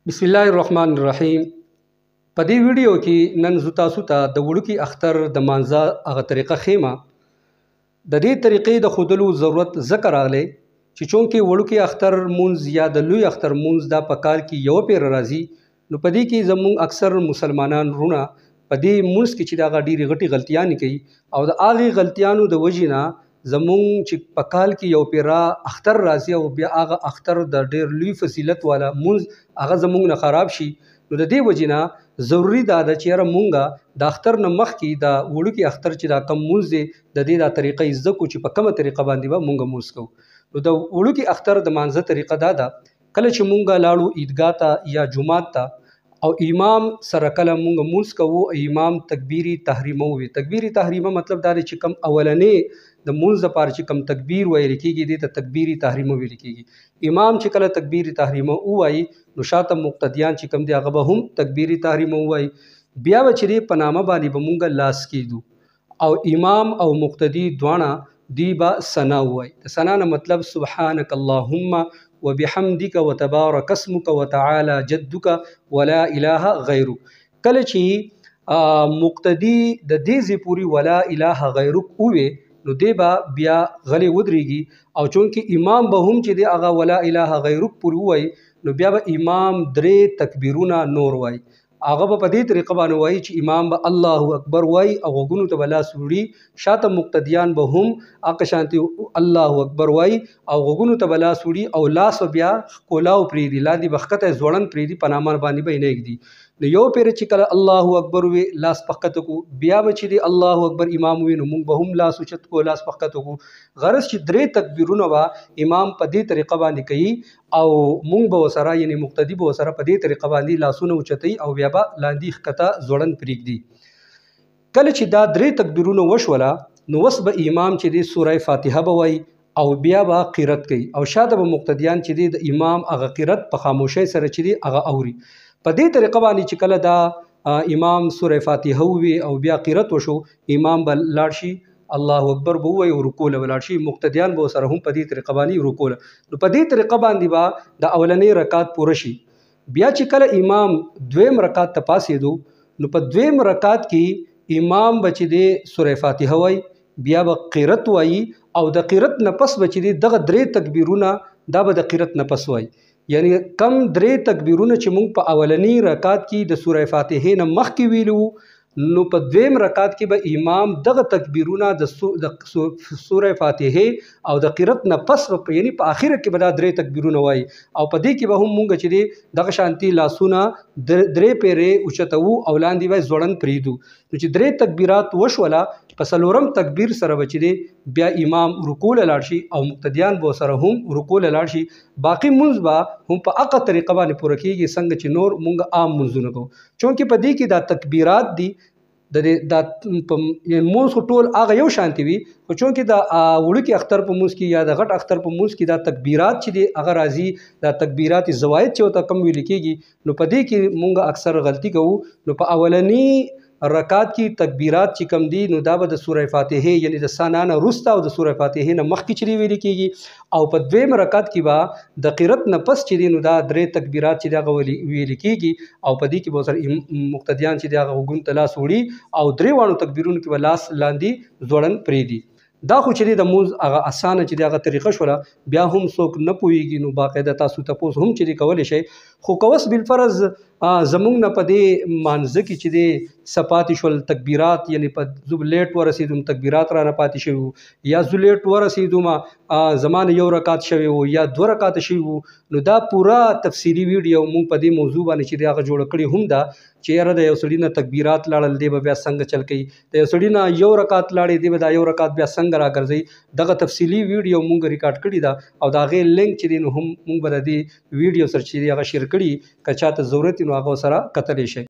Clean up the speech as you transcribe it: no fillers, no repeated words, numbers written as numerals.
बिस्मिल्लाहिर्रहमानिर्रहीम। په دې ویډیو کې نن زه تاسو ته د وړوکي اختر د مانځه هغه طریقه ښیم. د دې طریقې د ښودلو ضرورت ځکه راغلی چې چونکې وړوکي اختر مونځ یا د لوی اختر مونځ دا په کال کې یو پیر راځي، نو په دې کې زموږ اکثر مسلمانان رونه په دې مونځ کې چې دا ډېرې غټې غلطیانې کوي او د هغې غلطیانو د وجې نه زمونږ چې په کال کې یو پیرا اختر راځي او بیا هغه اختر د ډېر لوی فضیلت والا مونځ هغه زمونږ نه خراب شي. نو د دې وجې نه ضروري دا ده چې یاره مونږه د اختر نه مخکې د وړوکي اختر چې دا کم مونځ دی د دې دا طریقه یې زده کړو چې په کومه طریقه باندې به مونږ مونځ کوو. نو د وړوکي اختر د مانځه طریقه دا ده، کله چې مونږ لاړو عیدګاه ته یا جومات ته او امام سره کله مونږ مونځ کوو، امام تکبیر تحریمه ووایي. تکبیر تحریمه مطلب دا دی چې کوم اولنې د مونځ لپاره چې کوم تکبیر ویل کېږي دې ته تکبیر تحریمه ویل کېږي. امام چې کله تکبیر تحریمه ووایي نو شاته مقتدیان چې کوم دی هغه به هم تکبیر تحریمه ووایي. بیا به چې دی په نامه باندې به مونږ لاس کېږدو او امام او مقتدي دواړه دی به ثنا ووایي. د ثنا نه مطلب سبحانک اللهم وبحمدک وتبارک اسمک وتعالی جدک ولا اله غیرک. کله چې مقتدي د دې ځای پورې ولا اله غیرک ووایي نو دی به بیا غلی ودرېږي او چونکې امام به هم چې دی هغه ولا اله غیرک پورې ووایي نو بیا به امام 3 تکبیرونه نور وایي. هغه به په دې طریقه باندې وایي چې امام به الله اکبر وایي او غوږونو ته به لاس وړي، شاته مقتدیان به هم هغه شانتي الله اکبر وایي او غوږونو ته به لاس وړي او لاس بیا کولاو پرېږدي، لاندې به ښکته ځوړند پرېږدي، په نامه باندې به یې نه ږدي. نو یو پیر چې کله الله اکبر وي لاس په ښکته کو، بیا به چې دی الله اکبر امام وي نو موږ به هم لاس اوچت کو، لاس په ښکته کو. غرض چې 3 تکبیرونه به امام په دې طریقه باندې کوي او موږ به ورسره یعنې مقتدي به ورسره په دې طریقه باندې لاسونه اوچتوي او بیا به لاندې ښکته ځوړند پرېږدي. کله چې دا 3 تکبیرونه وشوله نو اوس به امام چې دی سوره فاتحه به وایي او بیا به قرت کوي او شاته به مقتدیان چې دی د امام هغه قرت په خاموشۍ سره چې دی هغه اوري. په دې طریقه باندې چې کله دا امام سوره فاتحه ووي او بیا قرت وشو، امام به لاړ شي الله اکبر به ووایي او رکوع له ولاړ شي، مقتدیان به ورسره هم په دې طریقه باندې رکوع له. نو په دې طریقه باندې به د اولنۍ رکعت پوره شي. بیا چې کله امام 2م رکعت ته پاسېدو نو په 2م رکعت کې امام به چې دی سوره فاتحه وایي، بیا به قرت وایي او د قرت نه پس به چې دی دغه 3 تکبیرونه دا به د قرت نه پس وایي. یعنی کم 3 تکبیرونه چې مونږ په اولنی رکعت کې د سوره فاتحه نه مخکې ویلو نو په 2م رکعت کې به امام دغه تکبیرونه د سوره فاتحه او د قرت نه پس یعنی په آخر کې به دا 3 تکبیرونه وایي او په دې کې به هم مونږ چې دی دغه شانتي لاسونه 3 پیرې اوچتوو او لاندې به ځوړند پرېږدو. نو چې 3 تکبیرات وشوله په 4م تکبیر سره به چې دی بیا امام رکوع له لاړ شي او مقتدیان به ورسره هم رکوع له لاړ شي. باقي مونځ به هم په هغه طریقه باندې پوره کېږي څنګه چې نور مونږ عام مونځونه کوو. چونکې په دې کې دا تکبیرات دي دا مونځ خو ټول هغه یو شانتي وي، خو چونکې دا وړوکي اختر په مونځ کې یا د غټ اختر په مونځ کې دا تکبیرات چې دي هغه راځي، دا تکبیرات زواید چې ورته کم ویل کېږي نو په دې کې مونږ اکثر غلطي کوو. نو په اولنی رکعت کې تکبیرات چې کم دي نو دا به د سوره فاتحه یعنی د ثنا نه وروسته او د سوره فاتحه نه مخکې چې ویل کېږي او په 2م رکعت کې به د قرت نه پس چې دي نو دا 3 تکبیرات چې دغه ویل کېږي او په دې کې به سره مقتدیان چې دغه غوږونو ته لاس وړي او 3 وانو تکبیرونو کې به لاس لاندې ځوړند پرېږدي. دا خو چې د مونځ هغه اسانه چې دغه طریقه شوله، بیا هم څوک نه پوهېږي نو باقاعده تاسو تپوس هم چې دی کولی شئ. خو کوس بالفرض زمونږ نه په دې مانځه کې چې دی څه پاتې شول تکبیرات، یعنی په زه لیټ ورسېدم تکبیرات رانه پاتې شوي وو یا زه لیټ ورسېدم زما نه 1 رکعت شوی وو یا 2 رکعته شوي وو، نو دا پوره تفصیلي ویډیو مونږ په دې موضوع باندې چې دی هغه جوړه کړې هم ده چې یاره د یو سړي نه تکبیرات لاړل دی به بیا څنګه چل کوي، د یو سړي نه 1 رکعت لاړې دی به دا 1 رکعت بیا څنګه راګرځوي. دغه تفصیلي ویډیو مونږ ریکارډ کړې ده او د هغې لینک چې دی نو هم مونږ به د دې ویډیو سره چې دی هغه شیر کړي، که چاته ضرورت وي نو هغه سره کتلی شئ.